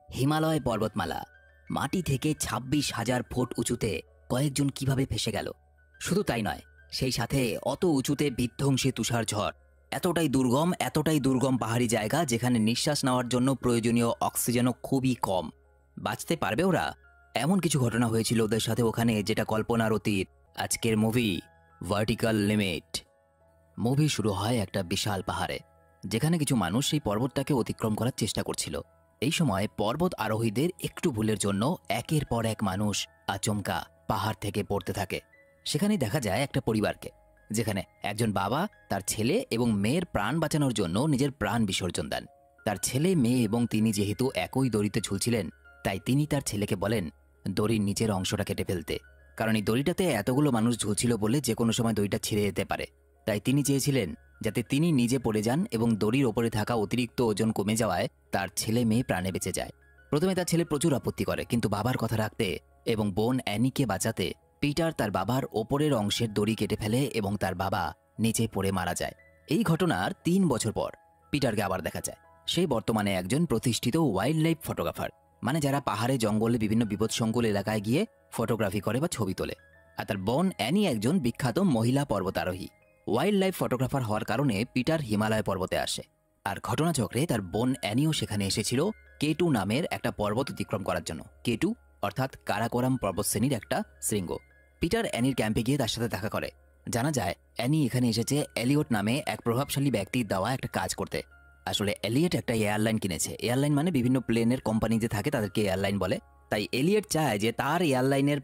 হিমালয় পর্বতমালা মাটি থেকে ২৬,০০০ ফুট উঁচুতে কয়েকজন কিভাবে ফেসে গেল। শুধু তাই নয়, সেই সাথে অত উঁচুতে বিধ্বংসী তুষার ঝড়, এতটাই দুর্গম পাহাড়ি জায়গা যেখানে নিঃশ্বাস নেওয়ার জন্য প্রয়োজনীয় অক্সিজেনও খুবই কম। বাঁচতে পারবে ওরা? এমন কিছু ঘটনা হয়েছিল ওদের সাথে ওখানে যেটা কল্পনার অতীত। আজকের মুভি ভার্টিক্যাল লিমিট। মুভি শুরু হয় একটা বিশাল পাহাড়ে, যেখানে কিছু মানুষ সেই পর্বতটাকে অতিক্রম করার চেষ্টা করছিল। এই সময় পর্বত আরোহীদের একটু ভুলের জন্য একের পর এক মানুষ আচমকা পাহাড় থেকে পড়তে থাকে। সেখানেই দেখা যায় একটা পরিবারকে, যেখানে একজন বাবা তার ছেলে এবং মেয়ের প্রাণ বাঁচানোর জন্য নিজের প্রাণ বিসর্জন দেন। তার ছেলে, মেয়ে এবং তিনি যেহেতু একই দড়িতে ঝুলছিলেন, তাই তিনি তার ছেলেকে বলেন দড়ির নিচের অংশটা কেটে ফেলতে, কারণ এই দড়িটাতে এতগুলো মানুষ ঝুলছিল বলে যে কোনো সময় দড়িটা ছিঁড়ে যেতে পারে। তাই তিনি চেয়েছিলেন যাতে তিনি নিজে পড়ে যান এবং দড়ির ওপরে থাকা অতিরিক্ত ওজন কমে যাওয়ায় তার ছেলে মেয়ে প্রাণে বেঁচে যায়। প্রথমে তার ছেলে প্রচুর আপত্তি করে, কিন্তু বাবার কথা রাখতে এবং বোন অ্যানিকে বাঁচাতে পিটার তার বাবার ওপরের অংশের দড়ি কেটে ফেলে এবং তার বাবা নিচে পড়ে মারা যায়। এই ঘটনার ৩ বছর পর পিটারকে আবার দেখা যায়। সে বর্তমানে একজন প্রতিষ্ঠিত ওয়াইল্ড লাইফ ফটোগ্রাফার, মানে যারা পাহাড়ে জঙ্গলে বিভিন্ন বিপদসংকুল এলাকায় গিয়ে ফটোগ্রাফি করে বা ছবি তোলে। আর তার বোন অ্যানি একজন বিখ্যাত মহিলা পর্বতারোহী। ওয়াইল্ড লাইফ ফটোগ্রাফার হওয়ার কারণে পিটার হিমালয় পর্বতে আসে। আর ঘটনাচক্রে তার বোন অ্যানিও সেখানে এসেছিল K2 নামের একটা পর্বত অতিক্রম করার জন্য। K2 অর্থাৎ কারাকোরাম পর্বতশ্রেণীর একটা শৃঙ্গ। পিটার অ্যানির ক্যাম্পে গিয়ে তার সাথে দেখা করে। জানা যায় অ্যানি এখানে এসেছে এলিয়ট নামে এক প্রভাবশালী ব্যক্তির দেওয়া একটা কাজ করতে। আসলে এলিয়ট একটা এয়ারলাইন কিনেছে। এয়ারলাইন মানে বিভিন্ন প্লেনের কোম্পানি যে থাকে তাদেরকে এয়ারলাইন বলে। তাই এলিয়ট চায় যে তার এয়ারলাইনের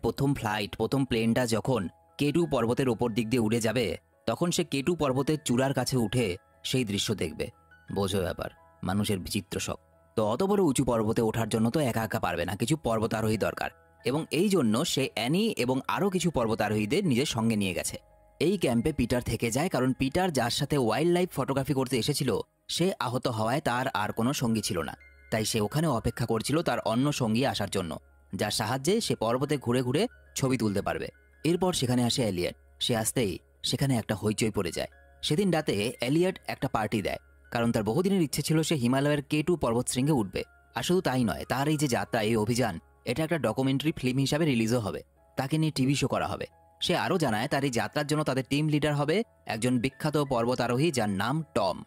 প্রথম প্লেনটা যখন K2 পর্বতের ওপর দিক দিয়ে উড়ে যাবে, তখন সে K2 পর্বতের চূড়ার কাছে উঠে সেই দৃশ্য দেখবে। বোঝো ব্যাপার, মানুষের বিচিত্র শখ। তো অত বড় উঁচু পর্বতে ওঠার জন্য তো একা একা পারবে না, কিছু পর্বতারোহী দরকার। এবং এই জন্য সে অ্যানি এবং আরও কিছু পর্বতারোহীদের নিজের সঙ্গে নিয়ে গেছে। এই ক্যাম্পে পিটার থেকে যায়, কারণ পিটার যার সাথে ওয়াইল্ড লাইফ ফটোগ্রাফি করতে এসেছিল সে আহত হওয়ায় তার আর কোনো সঙ্গী ছিল না। তাই সে ওখানে অপেক্ষা করছিল তার অন্য সঙ্গী আসার জন্য, যার সাহায্যে সে পর্বতে ঘুরে ঘুরে ছবি তুলতে পারবে। এরপর সেখানে আসে এলিয়ট। সে আসতেই সেখানে একটা হইচই পড়ে যায়। সেদিন রাতে এলিয়ট একটা পার্টি দেয়, কারণ তার বহুদিনের ইচ্ছে ছিল সে হিমালয়ের K2 পর্বতশৃঙ্গে উঠবে। আর শুধু তাই নয়, তার এই যে যাত্রা, এই অভিযান, এটা একটা ডকুমেন্টারি ফিল্ম হিসাবে রিলিজও হবে। তাকে নিয়ে টিভি শো করা হবে। সে আরও জানায় তার এই যাত্রার জন্য তাদের টিম লিডার হবে একজন বিখ্যাত পর্বতারোহী যার নাম টম।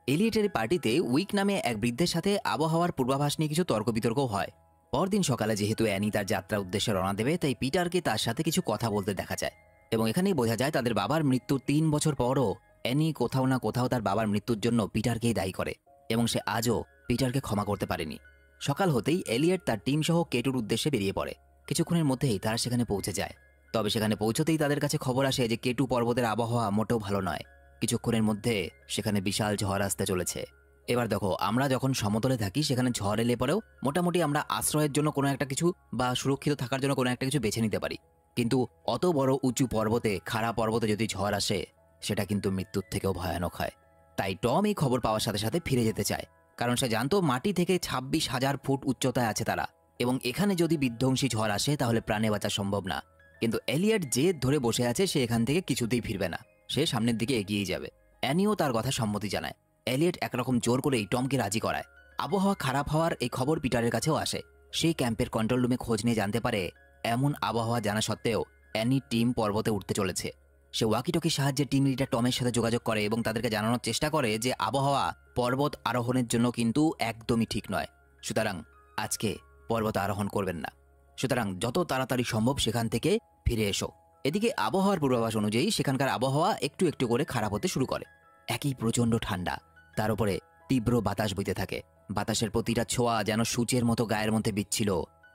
এলিয়টের পার্টিতে উইক নামে এক বৃদ্ধের সাথে আবহাওয়ার পূর্বাভাস নিয়ে কিছু তর্ক বিতর্কও হয়। পরদিন সকালে যেহেতু অ্যানি তার যাত্রার উদ্দেশ্যে রওনা দেবে, তাই পিটারকে তার সাথে কিছু কথা বলতে দেখা যায়। এবং এখানেই বোঝা যায় তাদের বাবার মৃত্যুর ৩ বছর পরও অ্যানি কোথাও না কোথাও তার বাবার মৃত্যুর জন্য পিটারকেই দায়ী করে এবং সে আজও পিটারকে ক্ষমা করতে পারেনি। সকাল হতেই এলিয়ট তার টিম সহ K2'র উদ্দেশ্যে বেরিয়ে পড়ে। কিছুক্ষণের মধ্যেই তারা সেখানে পৌঁছে যায়। তবে সেখানে পৌঁছতেই তাদের কাছে খবর আসে যে K2 পর্বতের আবহাওয়া মোটেও ভালো নয়। কিছুক্ষণের মধ্যে সেখানে বিশাল ঝড় আসতে চলেছে। এবার দেখো, আমরা যখন সমতলে থাকি সেখানে ঝড় এলে পরেও মোটামুটি আমরা আশ্রয়ের জন্য কোনো একটা কিছু বা সুরক্ষিত থাকার জন্য কোনো একটা কিছু বেছে নিতে পারি। কিন্তু অত বড় উঁচু পর্বতে, খাড়া পর্বতে যদি ঝড় আসে, সেটা কিন্তু মৃত্যুর থেকেও ভয়ানক হয়। তাই টম এই খবর পাওয়ার সাথে সাথে ফিরে যেতে চায়, কারণ সে জানতো মাটি থেকে 26,000 ফুট উচ্চতায় আছে তারা, এবং এখানে যদি বিধ্বংসী ঝড় আসে তাহলে প্রাণে বাঁচা সম্ভব না। কিন্তু এলিয়ট জেদ ধরে বসে আছে, সে এখান থেকে কিছুতেই ফিরবে না, সে সামনের দিকে এগিয়ে যাবে। অ্যানিও তার কথা সম্মতি জানায়। এলিয়ট একরকম জোর করেই টমকে রাজি করায়। আবহাওয়া খারাপ হওয়ার এই খবর পিটারের কাছেও আসে। সেই ক্যাম্পের কন্ট্রোল রুমে খোঁজ নিয়ে জানতে পারে এমন আবহাওয়া জানা সত্ত্বেও অ্যানির টিম পর্বতে উঠতে চলেছে। সে ওয়াকিটকির সাহায্যে টিম লিডার টমের সাথে যোগাযোগ করে এবং তাদেরকে জানানোর চেষ্টা করে যে আবহাওয়া পর্বত আরোহণের জন্য কিন্তু একদমই ঠিক নয়। সুতরাং আজকে পর্বত আরোহণ করবেন না। সুতরাং যত তাড়াতাড়ি সম্ভব সেখান থেকে ফিরে এসো। এদিকে আবহাওয়ার পূর্বাভাস অনুযায়ী সেখানকার আবহাওয়া একটু একটু করে খারাপ হতে শুরু করে। একই প্রচণ্ড ঠান্ডা, তার উপরে তীব্র বাতাস বইতে থাকে। বাতাসের প্রতিটা ছোঁয়া যেন সূচের মতো গায়ের মধ্যে বিচ্ছিল,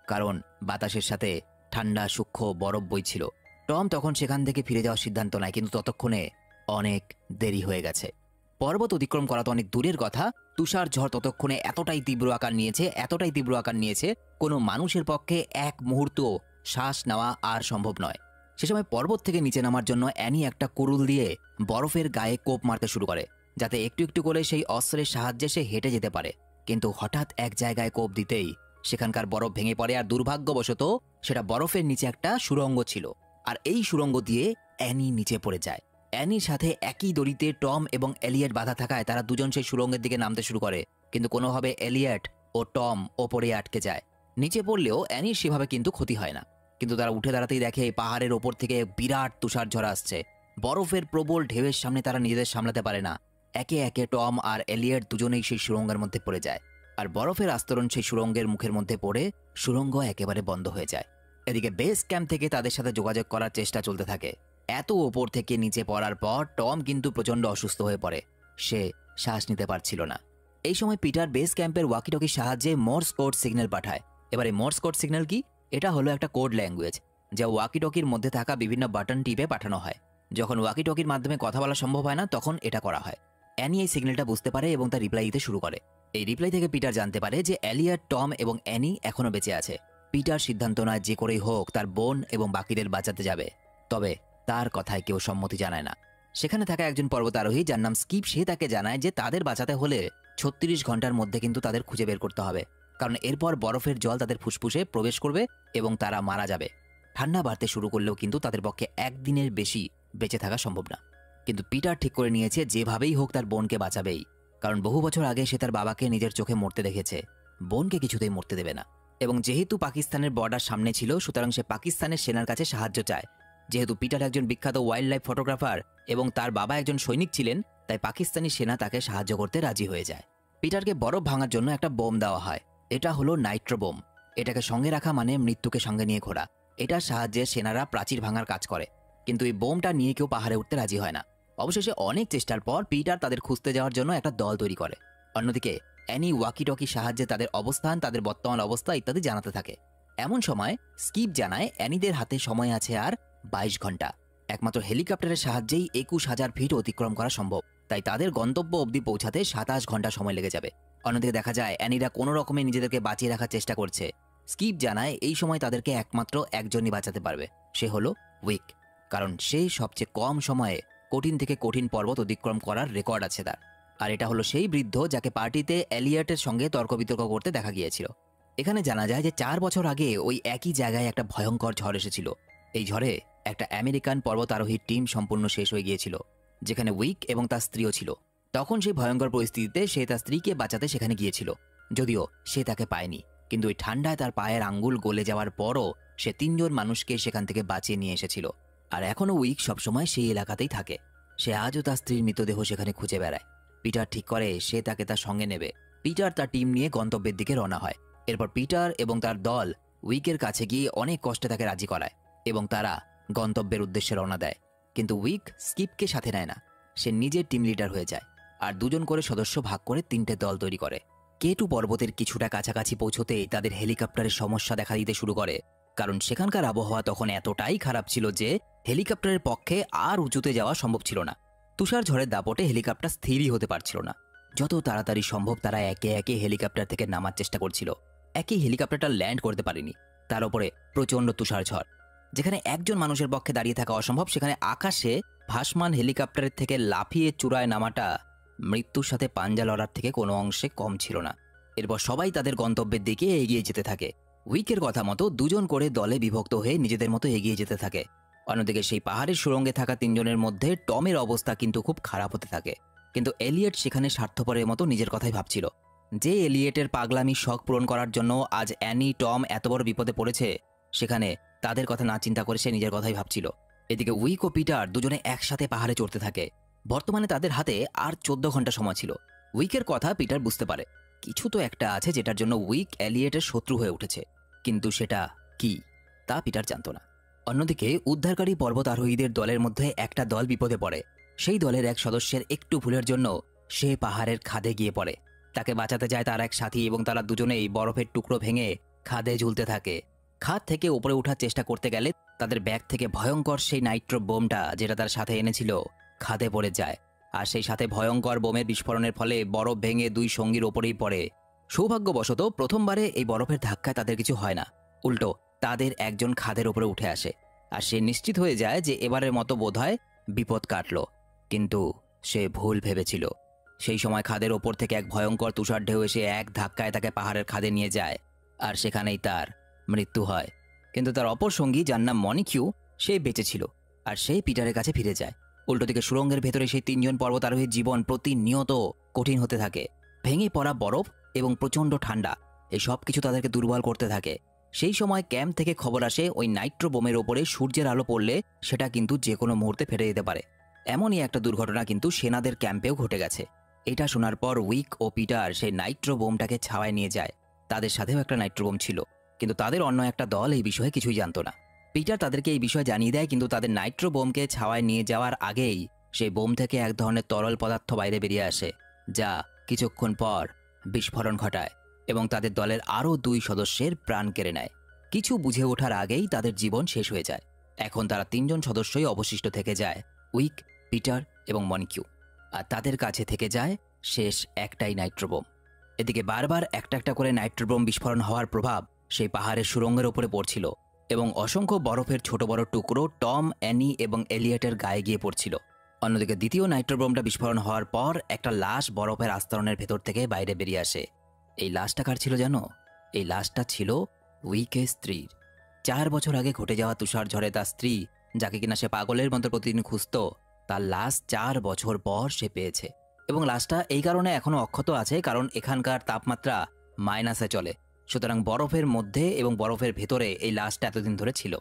কারণ বাতাসের সাথে ঠান্ডা সূক্ষ্ম বরফ বইছিল। টম তখন সেখান থেকে ফিরে যাওয়ার সিদ্ধান্ত নেয়, কিন্তু ততক্ষণে অনেক দেরি হয়ে গেছে। পর্বত অতিক্রম করা তো অনেক দূরের কথা, তুষার ঝড় ততক্ষণে এতটাই তীব্র আকার নিয়েছে কোনো মানুষের পক্ষে এক মুহূর্ত শ্বাস নেওয়া আর সম্ভব নয়। সে সময় পর্বত থেকে নিচে নামার জন্য অ্যানি একটা কুড়ুল দিয়ে বরফের গায়ে কোপ মারতে শুরু করে, যাতে একটু একটু করে সেই অস্ত্রের সাহায্যে সে হেঁটে যেতে পারে। কিন্তু হঠাৎ এক জায়গায় কোপ দিতেই সেখানকার বরফ ভেঙে পড়ে, আর দুর্ভাগ্যবশত সেটা বরফের নিচে একটা সুড়ঙ্গ ছিল, আর এই সুড়ঙ্গ দিয়ে অ্যানি নিচে পড়ে যায়। অ্যানির সাথে একই দড়িতে টম এবং এলিয়ট বাঁধা থাকায় তারা দুজন সেই সুড়ঙ্গের দিকে নামতে শুরু করে, কিন্তু কোনোভাবে এলিয়ট ও টম ওপরে আটকে যায়। নিচে পড়লেও অ্যানির সেভাবে কিন্তু ক্ষতি হয় না, কিন্তু তারা উঠে দাঁড়াতেই দেখে পাহাড়ের ওপর থেকে বিরাট তুষার ঝরা আসছে। বরফের প্রবল ঢেউয়ের সামনে তারা নিজেদের সামলাতে পারে না। একে একে টম আর এলিয়ট দুজনেই সেই সুড়ঙ্গের মধ্যে পড়ে যায়, আর বরফের আস্তরণ সেই সুড়ঙ্গের মুখের মধ্যে পড়ে সুড়ঙ্গ একেবারে বন্ধ হয়ে যায়। এদিকে বেস ক্যাম্প থেকে তাদের সাথে যোগাযোগ করার চেষ্টা চলতে থাকে। এত ওপর থেকে নিচে পড়ার পর টম কিন্তু প্রচণ্ড অসুস্থ হয়ে পড়ে, সে শ্বাস নিতে পারছিল না। এই সময় পিটার বেস ক্যাম্পের ওয়াকিটকির সাহায্যে মোর্স কোড সিগন্যাল পাঠায়। এবারে মোর্স কোড সিগন্যাল কি? এটা হলো একটা কোড ল্যাঙ্গুয়েজ যা ওয়াকিটকির মধ্যে থাকা বিভিন্ন বাটন টিপে পাঠানো হয়। যখন ওয়াকিটকির মাধ্যমে কথা বলা সম্ভব হয় না তখন এটা করা হয়। অ্যানি এই সিগন্যালটা বুঝতে পারে এবং তার রিপ্লাই দিতে শুরু করে। এই রিপ্লাই থেকে পিটার জানতে পারে যে এলিয়ট, টম এবং অ্যানি এখনো বেঁচে আছে। পিটার সিদ্ধান্ত নেয় যে করেই হোক তার বোন এবং বাকিদের বাঁচাতে যাবে, তবে তার কথায় কেউ সম্মতি জানায় না। সেখানে থাকা একজন পর্বতারোহী যার নাম স্কিপ, সে তাকে জানায় যে তাদের বাঁচাতে হলে 36 ঘন্টার মধ্যে কিন্তু তাদের খুঁজে বের করতে হবে, কারণ এরপর বরফের জল তাদের ফুসফুসে প্রবেশ করবে এবং তারা মারা যাবে। ঠান্ডা বাড়তে শুরু করলেও কিন্তু তাদের পক্ষে একদিনের বেশি বেঁচে থাকা সম্ভব না। কিন্তু পিটার ঠিক করে নিয়েছে যেভাবেই হোক তার বোনকে বাঁচাবেই, কারণ বহু বছর আগে সে তার বাবাকে নিজের চোখে মরতে দেখেছে, বোনকে কিছুতেই মরতে দেবে না। এবং যেহেতু পাকিস্তানের বর্ডার সামনে ছিল, সুতরাং সে পাকিস্তানের সেনার কাছে সাহায্য চায়। যেহেতু পিটার একজন বিখ্যাত ওয়াইল্ড লাইফ ফটোগ্রাফার এবং তার বাবা একজন সৈনিক ছিলেন, তাই পাকিস্তানি সেনা তাকে সাহায্য করতে রাজি হয়ে যায়। পিটারকে বরফ ভাঙার জন্য একটা বোম দেওয়া হয়। এটা হলো নাইট্রো বোম। এটাকে সঙ্গে রাখা মানে মৃত্যুকে সঙ্গে নিয়ে ঘোরা। এটার সাহায্যে সেনারা প্রাচীর ভাঙার কাজ করে, কিন্তু এই বোমটা নিয়ে কেউ পাহাড়ে উঠতে রাজি হয় না। অবশেষে অনেক চেষ্টার পর পিটার তাদের খুঁজতে যাওয়ার জন্য একটা দল তৈরি করে। অন্যদিকে অ্যানি ওয়াকিটকির সাহায্যে তাদের অবস্থান, তাদের বর্তমান অবস্থা ইত্যাদি জানাতে থাকে। এমন সময় স্কিপ জানায় অ্যানিদের হাতে সময় আছে আর 22 ঘন্টা। একমাত্র হেলিকপ্টারের সাহায্যেই 21,000 ফিট অতিক্রম করা সম্ভব, তাই তাদের গন্তব্য অবধি পৌঁছাতে 27 ঘন্টা সময় লেগে যাবে। অন্যদিকে দেখা যায় অ্যানিরা কোনো রকমে নিজেদেরকে বাঁচিয়ে রাখার চেষ্টা করছে। স্কিপ জানায় এই সময় তাদেরকে একমাত্র একজনই বাঁচাতে পারবে, সে হলো উইক, কারণ সে সবচেয়ে কম সময়ে কঠিন থেকে কঠিন পর্বত অতিক্রম করার রেকর্ড আছে তার। আর এটা হলো সেই বৃদ্ধ যাকে পার্টিতে এলিয়টের সঙ্গে তর্ক বিতর্ক করতে দেখা গিয়েছিল। এখানে জানা যায় যে 4 বছর আগে ওই একই জায়গায় একটা ভয়ঙ্কর ঝড় এসেছিল। এই ঝড়ে একটা আমেরিকান পর্বতারোহীর টিম সম্পূর্ণ শেষ হয়ে গিয়েছিল, যেখানে উইক এবং তার স্ত্রীও ছিল। তখন সেই ভয়ঙ্কর পরিস্থিতিতে সে তার স্ত্রীকে বাঁচাতে সেখানে গিয়েছিল, যদিও সে তাকে পায়নি। কিন্তু ওই ঠান্ডায় তার পায়ের আঙ্গুল গলে যাওয়ার পরও সে 3 জন মানুষকে সেখান থেকে বাঁচিয়ে নিয়ে এসেছিল। আর এখনও উইক সবসময় সেই এলাকাতেই থাকে। সে আজও তার স্ত্রীর মৃতদেহ সেখানে খুঁজে বেড়ায়। পিটার ঠিক করে সে তাকে তার সঙ্গে নেবে। পিটার তার টিম নিয়ে গন্তব্যের দিকে রওনা হয়। এরপর পিটার এবং তার দল উইকের কাছে গিয়ে অনেক কষ্টে তাকে রাজি করায় এবং তারা গন্তব্যের উদ্দেশ্যে রওনা দেয়। কিন্তু উইক স্কিপকে সাথে নেয় না, সে নিজের টিম লিডার হয়ে যায়। আর 2 জন করে সদস্য ভাগ করে 3টে দল তৈরি করে। কেটু পর্বতের কিছুটা কাছাকাছি পৌঁছতেই তাদের হেলিকপ্টারের সমস্যা দেখা দিতে শুরু করে, কারণ সেখানকার আবহাওয়া তখন এতটাই খারাপ ছিল যে হেলিকপ্টারের পক্ষে আর উঁচুতে যাওয়া সম্ভব ছিল না। তুষার ঝড়ের দাপটে হেলিকপ্টার স্থিরই হতে পারছিল না। যত তাড়াতাড়ি সম্ভব তারা একে একে হেলিকপ্টার থেকে নামার চেষ্টা করছিল। একই হেলিকপ্টারটা ল্যান্ড করতে পারেনি, তার উপরে প্রচণ্ড তুষার ঝড়। যেখানে একজন মানুষের পক্ষে দাঁড়িয়ে থাকা অসম্ভব, সেখানে আকাশে ভাসমান হেলিকপ্টারের থেকে লাফিয়ে চূড়ায় নামাটা মৃত্যুর সাথে পাঞ্জা লড়ার থেকে কোনো অংশে কম ছিল না। এরপর সবাই তাদের গন্তব্যের দিকে এগিয়ে যেতে থাকে। উইকের কথা মতো 2 জন করে দলে বিভক্ত হয়ে নিজেদের মতো এগিয়ে যেতে থাকে। অন্যদিকে সেই পাহাড়ের সুড়ঙ্গে থাকা 3 জনের মধ্যে টমের অবস্থা কিন্তু খুব খারাপ হতে থাকে। কিন্তু এলিয়ট সেখানে স্বার্থপরের মতো নিজের কথাই ভাবছিল। যে এলিয়টের পাগলামি শখ পূরণ করার জন্য আজ অ্যানি, টম এত বড় বিপদে পড়েছে, সেখানে তাদের কথা না চিন্তা করে সে নিজের কথাই ভাবছিল। এদিকে উইক ও পিটার দুজনে একসাথে পাহাড়ে চড়তে থাকে। বর্তমানে তাদের হাতে আর 14 ঘন্টা সময় ছিল। উইকের কথা পিটার বুঝতে পারে, কিছু তো একটা আছে যেটার জন্য উইক এলিয়টের শত্রু হয়ে উঠেছে, কিন্তু সেটা কি তা পিটার জানত না। অন্যদিকে উদ্ধারকারী পর্বতারোহীদের দলের মধ্যে একটা দল বিপদে পড়ে। সেই দলের এক সদস্যের একটু ভুলের জন্য সে পাহাড়ের খাদে গিয়ে পড়ে। তাকে বাঁচাতে যায় তার এক সাথী এবং তারা দুজনেই বরফের টুকরো ভেঙে খাদে ঝুলতে থাকে। খাদ থেকে উপরে ওঠার চেষ্টা করতে গেলে তাদের ব্যাগ থেকে ভয়ঙ্কর সেই নাইট্রো বোমটা, যেটা তার সাথে এনেছিল, খাদে পড়ে যায়। আর সেই সাথে ভয়ঙ্কর বোমের বিস্ফোরণের ফলে বরফ ভেঙে 2 সঙ্গীর ওপরেই পড়ে। সৌভাগ্যবশত প্রথমবারে এই বরফের ধাক্কায় তাদের কিছু হয় না, উল্টো তাদের একজন খাদের উপরে উঠে আসে। আর সে নিশ্চিত হয়ে যায় যে এবারের মতো বোধহয় বিপদ কাটল, কিন্তু সে ভুল ভেবেছিল। সেই সময় খাদের ওপর থেকে এক ভয়ঙ্কর তুষার ঢেউ এসে এক ধাক্কায় তাকে পাহাড়ের খাদে নিয়ে যায়, আর সেখানেই তার মৃত্যু হয়। কিন্তু তার অপর সঙ্গী, যার নাম মনিকিউ, সে বেঁচে ছিল আর সে পিটারের কাছে ফিরে যায়। উল্টো দিকে সুড়ঙ্গের ভেতরে সেই 3 জন পর্বতারোহীর জীবন প্রতিনিয়ত কঠিন হতে থাকে। ভেঙে পড়া বরফ এবং প্রচণ্ড ঠান্ডা এই সব কিছু তাদেরকে দুর্বল করতে থাকে। সেই সময় ক্যাম্প থেকে খবর আসে ওই নাইট্রো বোমের ওপরে সূর্যের আলো পড়লে সেটা কিন্তু যে কোনো মুহূর্তে ফেটে যেতে পারে। এমনই একটা দুর্ঘটনা কিন্তু সেনাদের ক্যাম্পেও ঘটে গেছে। এটা শোনার পর উইক ও পিটার সেই নাইট্রো বোমটাকে ছাওয়ায় নিয়ে যায়। তাদের সাথেও একটা নাইট্রো বোম ছিল, কিন্তু তাদের অন্য একটা দল এই বিষয়ে কিছুই জানতো না। পিটার তাদেরকে এই বিষয়ে জানিয়ে দেয়, কিন্তু তাদের নাইট্রো বোমকে ছাওয়ায় নিয়ে যাওয়ার আগেই সেই বোম থেকে এক ধরনের তরল পদার্থ বাইরে বেরিয়ে আসে, যা কিছুক্ষণ পর বিস্ফোরণ ঘটায় এবং তাদের দলের আরও 2 সদস্যের প্রাণ কেড়ে নেয়। কিছু বুঝে ওঠার আগেই তাদের জীবন শেষ হয়ে যায়। এখন তারা 3 জন সদস্যই অবশিষ্ট থেকে যায়, উইক, পিটার এবং মনিকিউ। আর তাদের কাছে থেকে যায় শেষ একটাই নাইট্রো বোম। এদিকে বারবার একটা একটা করে নাইট্রো বোম বিস্ফোরণ হওয়ার প্রভাব সেই পাহাড়ের সুড়ঙ্গের ওপরে পড়ছিল এবং অসংখ্য বরফের ছোট বড় টুকরো টম, অ্যানি এবং এলিয়টের গায়ে গিয়ে পড়ছিল। অন্যদিকে দ্বিতীয় নাইট্রো বোমটা বিস্ফোরণ হওয়ার পর একটা লাশ বরফের আস্তরণের ভেতর থেকে বাইরে বেরিয়ে আসে। এই লাশটা কার ছিল জানো? এই লাশটা ছিল উইকের স্ত্রীর। 4 বছর আগে ঘটে যাওয়া তুষার ঝড়ে তার স্ত্রী, যাকে কিনা সে পাগলের মতো প্রতিদিন খুঁজত, তার লাশ 4 বছর পর সে পেয়েছে। এবং লাশটা এই কারণে এখনো অক্ষত আছে কারণ এখানকার তাপমাত্রা মাইনাসে চলে, সুতরাং বরফের মধ্যে এবং বরফের ভেতরে এই লাশটা এতদিন ধরে ছিল।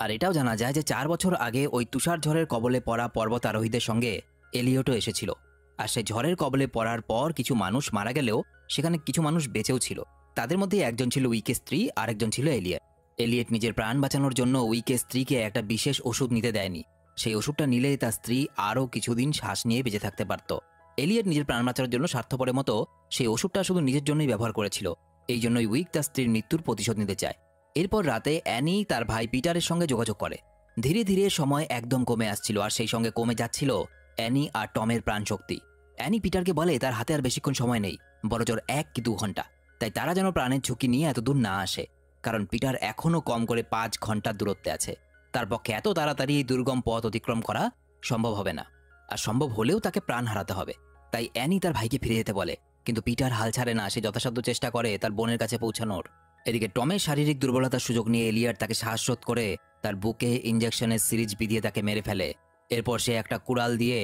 আর এটাও জানা যায় যে 4 বছর আগে ওই তুষার ঝড়ের কবলে পড়া পর্বত আরোহীদের সঙ্গে এলিয়টও এসেছিল। আর সেই ঝড়ের কবলে পড়ার পর কিছু মানুষ মারা গেলেও সেখানে কিছু মানুষ বেঁচেও ছিল। তাদের মধ্যে একজন ছিল উইকের স্ত্রী, আর একজন ছিল এলিয়ট। এলিয়ট নিজের প্রাণ বাঁচানোর জন্য উইকের স্ত্রীকে একটা বিশেষ ওষুধ নিতে দেয়নি। সেই ওষুধটা নিলে তার স্ত্রী আরও কিছুদিন শ্বাস নিয়ে বেঁচে থাকতে পারত। এলিয়ট নিজের প্রাণ বাঁচানোর জন্য স্বার্থপরের মতো সেই ওষুধটা শুধু নিজের জন্যই ব্যবহার করেছিল। এই জন্যই উইক তার স্ত্রীর মৃত্যুর প্রতিশোধ নিতে চায়। এরপর রাতে অ্যানি তার ভাই পিটারের সঙ্গে যোগাযোগ করে। ধীরে ধীরে সময় একদম কমে আসছিল, আর সেই সঙ্গে কমে যাচ্ছিল অ্যানি আর টমের প্রাণ শক্তি। অ্যানি পিটারকে বলে তার হাতে আর বেশিক্ষণ সময় নেই, বড়জোর 1 কি 2 ঘন্টা, তাই তারা যেন প্রাণের ঝুঁকি নিয়ে এত দূর না আসে, কারণ পিটার এখনও কম করে 5 ঘন্টার দূরত্বে আছে। তার পক্ষে এত তাড়াতাড়ি এই দুর্গম পথ অতিক্রম করা সম্ভব হবে না, আর সম্ভব হলেও তাকে প্রাণ হারাতে হবে। তাই অ্যানি তার ভাইকে ফিরে যেতে বলে, কিন্তু পিটার হাল ছাড়ে না। সে যথাসাধ্য চেষ্টা করে তার বোনের কাছে পৌঁছানোর। এদিকে টমের শারীরিক দুর্বলতার সুযোগ নিয়ে এলিয়ট তাকে শ্বাসরোধ করে তার বুকে ইঞ্জেকশনের সিরিজ বিধিয়ে তাকে মেরে ফেলে। এরপর সে একটা কুড়াল দিয়ে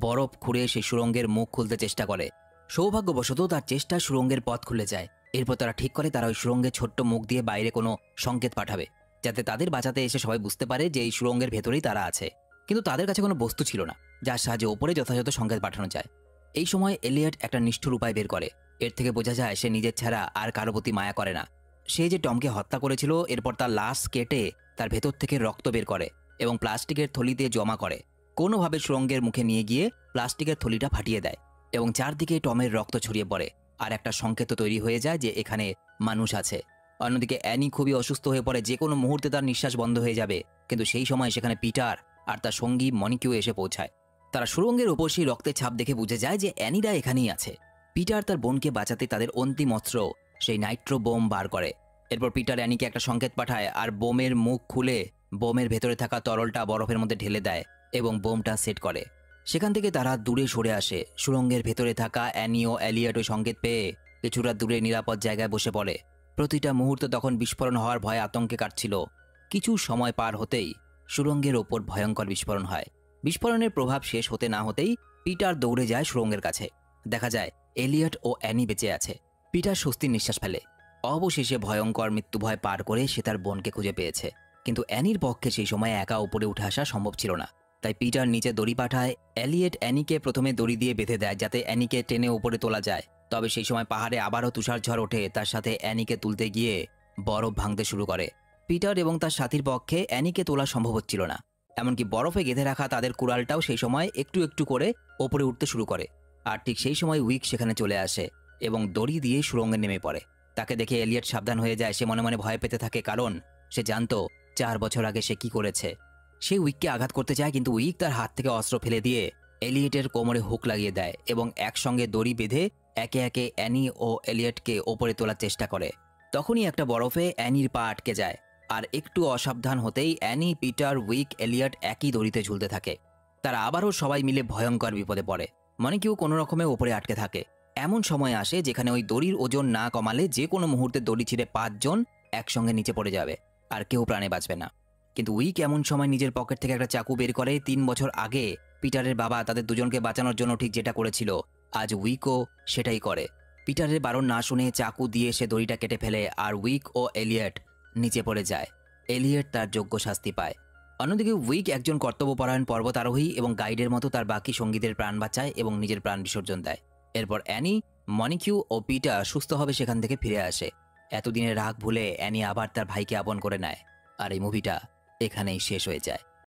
বরফ খুঁড়ে সেই সুড়ঙ্গের মুখ খুলতে চেষ্টা করে। সৌভাগ্যবশত তার চেষ্টা সুড়ঙ্গের পথ খুলে যায়। এরপর তারা ঠিক করে তারা ওই সুড়ঙ্গের ছোট্ট মুখ দিয়ে বাইরে কোনো সংকেত পাঠাবে, যাতে তাদের বাঁচাতে এসে সবাই বুঝতে পারে যে এই সুড়ঙ্গের ভেতরেই তারা আছে। কিন্তু তাদের কাছে কোনো বস্তু ছিল না যার সাহায্যে ওপরে যথাযথ সংকেত পাঠানো যায়। এই সময় এলিয়ট একটা নিষ্ঠুর উপায় বের করে। এর থেকে বোঝা যায় সে নিজের ছাড়া আর কারো প্রতি মায়া করে না। সে যে টমকে হত্যা করেছিল, এরপর তার লাশ কেটে তার ভেতর থেকে রক্ত বের করে এবং প্লাস্টিকের থলিতে জমা করে। কোনোভাবে সুড়ঙ্গের মুখে নিয়ে গিয়ে প্লাস্টিকের থলিটা ফাটিয়ে দেয় এবং চারদিকে টমের রক্ত ছড়িয়ে পড়ে, আর একটা সংকেত তৈরি হয়ে যায় যে এখানে মানুষ আছে। অন্যদিকে অ্যানি খুবই অসুস্থ হয়ে পড়ে, যে কোনো মুহূর্তে তার নিঃশ্বাস বন্ধ হয়ে যাবে। কিন্তু সেই সময় সেখানে পিটার আর তার সঙ্গী মনিকিউ এসে পৌঁছায়। তারা সুড়ঙ্গের ওপর সেই রক্তের ছাপ দেখে বুঝে যায় যে অ্যানিরা এখানেই আছে। পিটার তার বোনকে বাঁচাতে তাদের অন্তিম অস্ত্র সেই নাইট্রো বোম বার করে। এরপর পিটার অ্যানিকে একটা সংকেত পাঠায় আর বোমের মুখ খুলে বোমের ভেতরে থাকা তরলটা বরফের মধ্যে ঢেলে দেয় এবং বোমটা সেট করে। সেখান থেকে তারা দূরে সরে আসে। সুড়ঙ্গের ভেতরে থাকা অ্যানি ও এলিয়ট ওই সংকেত পেয়ে কিছুটা দূরে নিরাপদ জায়গায় বসে পড়ে। প্রতিটা মুহূর্ত তখন বিস্ফোরণ হওয়ার ভয়ে আতঙ্কে কাটছিল। কিছু সময় পার হতেই সুড়ঙ্গের ওপর ভয়ঙ্কর বিস্ফোরণ হয়। বিস্ফোরণের প্রভাব শেষ হতে না হতেই পিটার দৌড়ে যায় সুড়ঙ্গের কাছে। দেখা যায় এলিয়ট ও অ্যানি বেঁচে আছে। পিটার স্বস্তির নিঃশ্বাস ফেলে। অবশেষে ভয়ঙ্কর মৃত্যু ভয় পার করে সে তার বোনকে খুঁজে পেয়েছে। কিন্তু অ্যানির পক্ষে সেই সময় একা উপরে উঠে আসা সম্ভব ছিল না, তাই পিটার নিচে দড়ি পাঠায়। এলিয়ট অ্যানিকে প্রথমে দড়ি দিয়ে বেঁধে দেয় যাতে অ্যানিকে টেনে উপরে তোলা যায়। তবে সেই সময় পাহাড়ে আবারও তুষার ঝড় ওঠে, তার সাথে অ্যানিকে তুলতে গিয়ে বরফ ভাঙতে শুরু করে। পিটার এবং তার সাথীর পক্ষে অ্যানিকে তোলা সম্ভব হচ্ছিল না। এমনকি বরফে গেঁথে রাখা তাদের কুড়ালটাও সেই সময় একটু একটু করে ওপরে উঠতে শুরু করে। আর ঠিক সেই সময় উইক সেখানে চলে আসে এবং দড়ি দিয়ে সুড়ঙ্গে নেমে পড়ে। তাকে দেখে এলিয়ট সাবধান হয়ে যায়। সে মনে মনে ভয় পেতে থাকে, কারণ সে জানতো 4 বছর আগে সে কি করেছে। সে উইককে আঘাত করতে চায়, কিন্তু উইক তার হাত থেকে অস্ত্র ফেলে দিয়ে এলিয়টের কোমরে হুক লাগিয়ে দেয় এবং একসঙ্গে দড়ি বেঁধে একে একে অ্যানি ও এলিয়টকে ওপরে তোলার চেষ্টা করে। তখনই একটা বরফে অ্যানির পা আটকে যায়, আর একটু অসাবধান হতেই অ্যানি, পিটার, উইক, এলিয়ট একই দড়িতে ঝুলতে থাকে। তারা আবারও সবাই মিলে ভয়ঙ্কর বিপদে পড়ে। মনিকিউ কোনো রকমে ওপরে আটকে থাকে। এমন সময় আসে যেখানে ওই দড়ির ওজন না কমালে যে কোনো মুহূর্তে দড়ি ছিঁড়ে 5 জন একসঙ্গে নিচে পড়ে যাবে, আর কেউ প্রাণে বাঁচবে না। কিন্তু উইক এমন সময় নিজের পকেট থেকে একটা চাকু বের করে। 3 বছর আগে পিটারের বাবা তাদের দুজনকে বাঁচানোর জন্য ঠিক যেটা করেছিল, আজ উইকও সেটাই করে। পিটারের বারণ না শুনে চাকু দিয়ে সে দড়িটা কেটে ফেলে আর উইক ও এলিয়ট নিচে পড়ে যায়। এলিয়ট তার যোগ্য শাস্তি পায়। অন্যদিকে উইক একজন কর্তব্যপরায়ণ পর্বতারোহী এবং গাইডের মতো তার বাকি সঙ্গীদের প্রাণ বাঁচায় এবং নিজের প্রাণ বিসর্জন দেয়। এরপর অ্যানি, মনিকিউ ও পিটার সুস্থভাবে সেখান থেকে ফিরে আসে। এতদিনের রাগ ভুলে অ্যানি আবার তার ভাইকে আপন করে নেয়। আর এই মুভিটা এখানেই শেষ হয়ে যায়।